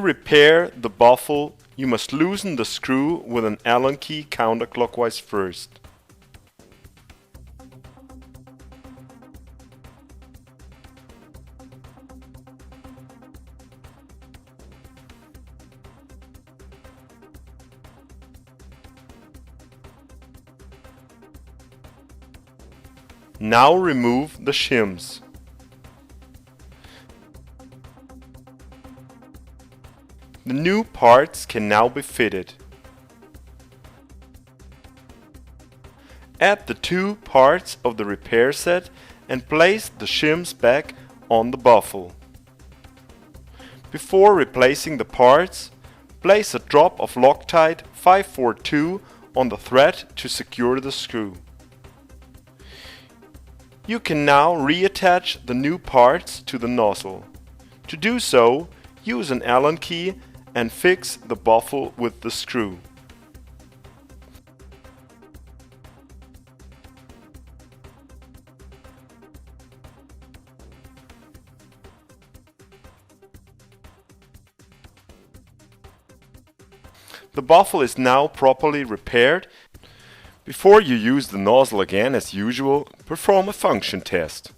repair the baffle, you must loosen the screw with an Allen key counterclockwise first. Now remove the shims. The new parts can now be fitted. Add the two parts of the repair set and place the shims back on the baffle. Before replacing the parts, place a drop of Loctite 542 on the thread to secure the screw. You can now reattach the new parts to the nozzle. To do so, use an Allen key and fix the baffle with the screw. The baffle is now properly repaired. Before you use the nozzle again, as usual, perform a function test.